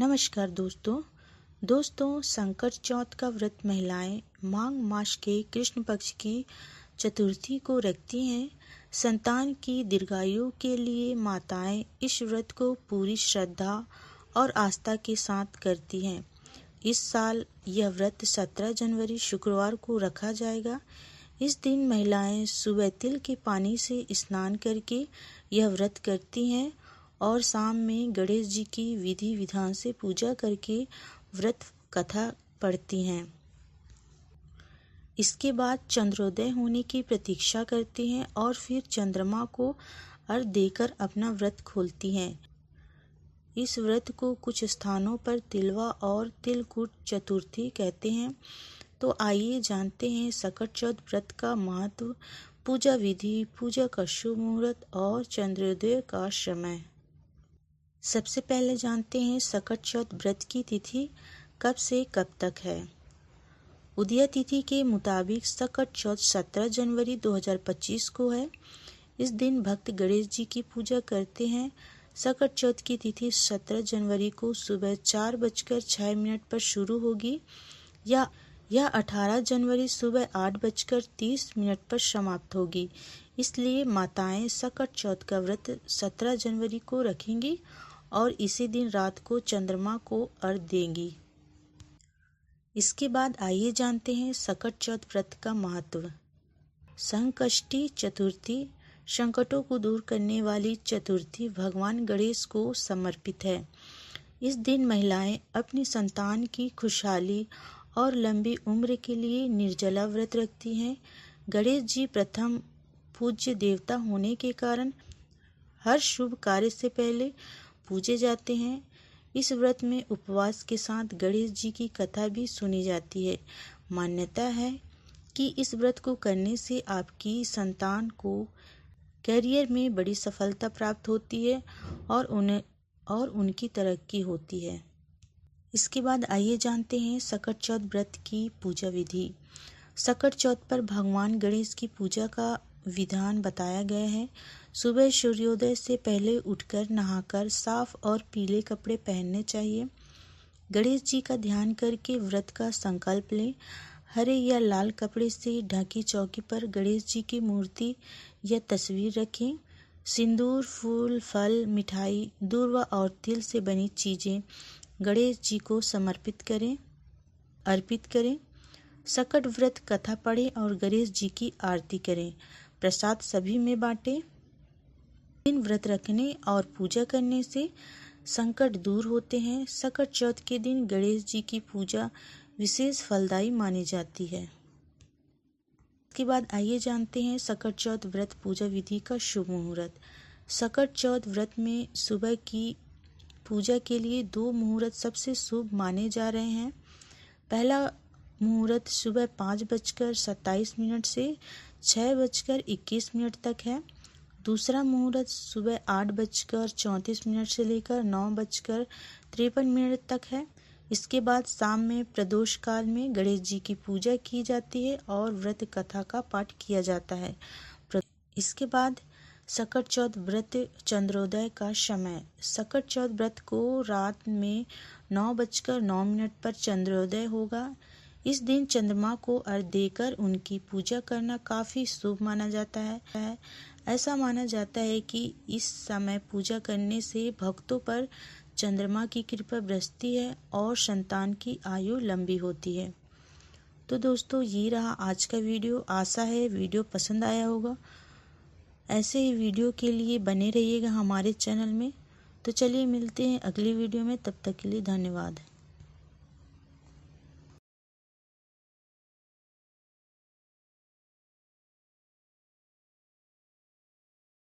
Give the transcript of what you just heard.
नमस्कार दोस्तों संकट चौथ का व्रत महिलाएं माघ मास के कृष्ण पक्ष की चतुर्थी को रखती हैं। संतान की दीर्घायु के लिए माताएं इस व्रत को पूरी श्रद्धा और आस्था के साथ करती हैं। इस साल यह व्रत 17 जनवरी शुक्रवार को रखा जाएगा। इस दिन महिलाएं सुबह तिल के पानी से स्नान करके यह व्रत करती हैं और शाम में गणेश जी की विधि विधान से पूजा करके व्रत कथा पढ़ती हैं। इसके बाद चंद्रोदय होने की प्रतीक्षा करती हैं और फिर चंद्रमा को अर्घ्य देकर अपना व्रत खोलती हैं। इस व्रत को कुछ स्थानों पर तिलवा और तिलकुट चतुर्थी कहते हैं। तो आइए जानते हैं सकट चौथ व्रत का महत्व, पूजा विधि, पूजा का शुभ मुहूर्त और चंद्रोदय का समय। सबसे पहले जानते हैं सकट चौथ व्रत की तिथि कब से कब तक है। उदय तिथि के मुताबिक सकट चौथ 17 जनवरी 2025 को है। इस दिन भक्त गणेश जी की पूजा करते हैं। सकट चौथ की तिथि 17 जनवरी को सुबह 4:06 पर शुरू होगी या 18 जनवरी सुबह 8:30 पर समाप्त होगी। इसलिए माताएं सकट चौथ का व्रत 17 जनवरी को रखेंगी और इसी दिन रात को चंद्रमा को अर्घ्य देंगी। इसके बाद आइए जानते हैं सकट चौथ व्रत का महत्व। संकष्टी चतुर्थी संकटों को दूर करने वाली चतुर्थी भगवान गणेश को समर्पित है। इस दिन महिलाएं अपनी संतान की खुशहाली और लंबी उम्र के लिए निर्जला व्रत रखती हैं। गणेश जी प्रथम पूज्य देवता होने के कारण हर शुभ कार्य से पहले पूजे जाते हैं। इस व्रत में उपवास के साथ गणेश जी की कथा भी सुनी जाती है। मान्यता है कि इस व्रत को करने से आपकी संतान को करियर में बड़ी सफलता प्राप्त होती है और उनकी तरक्की होती है। इसके बाद आइए जानते हैं सकट चौथ व्रत की पूजा विधि। सकट चौथ पर भगवान गणेश की पूजा का विधान बताया गया है। सुबह सूर्योदय से पहले उठकर नहाकर साफ और पीले कपड़े पहनने चाहिए। गणेश जी का ध्यान करके व्रत का संकल्प लें। हरे या लाल कपड़े से ढकी चौकी पर गणेश जी की मूर्ति या तस्वीर रखें। सिंदूर, फूल, फल, मिठाई, दूर्वा और तिल से बनी चीजें गणेश जी को अर्पित करें। सकट व्रत कथा पढ़ें और गणेश जी की आरती करें। प्रसाद सभी में बांटें। दिन व्रत रखने और पूजा करने से संकट दूर होते हैं। सकट चौथ के दिन गणेश जी की पूजा विशेष फलदायी मानी जाती है। इसके बाद आइए जानते हैं सकट चौथ व्रत पूजा विधि का शुभ मुहूर्त। सकट चौथ व्रत में सुबह की पूजा के लिए 2 मुहूर्त सबसे शुभ माने जा रहे हैं। पहला मुहूर्त सुबह 5:27 से 6:21 तक है। दूसरा मुहूर्त सुबह 8:34 से लेकर 9:53 तक है। इसके बाद शाम में प्रदोष काल में गणेश जी की पूजा की जाती है और व्रत कथा का पाठ किया जाता है। इसके बाद सकट चौथ व्रत चंद्रोदय का समय। सकट चौथ व्रत को रात में 9:09 पर चंद्रोदय होगा। इस दिन चंद्रमा को अर्घ्य देकर उनकी पूजा करना काफी शुभ माना जाता है। ऐसा माना जाता है कि इस समय पूजा करने से भक्तों पर चंद्रमा की कृपा बरसती है और संतान की आयु लंबी होती है। तो दोस्तों ये रहा आज का वीडियो। आशा है वीडियो पसंद आया होगा। ऐसे ही वीडियो के लिए बने रहिएगा हमारे चैनल में। तो चलिए मिलते हैं अगली वीडियो में। तब तक के लिए धन्यवाद।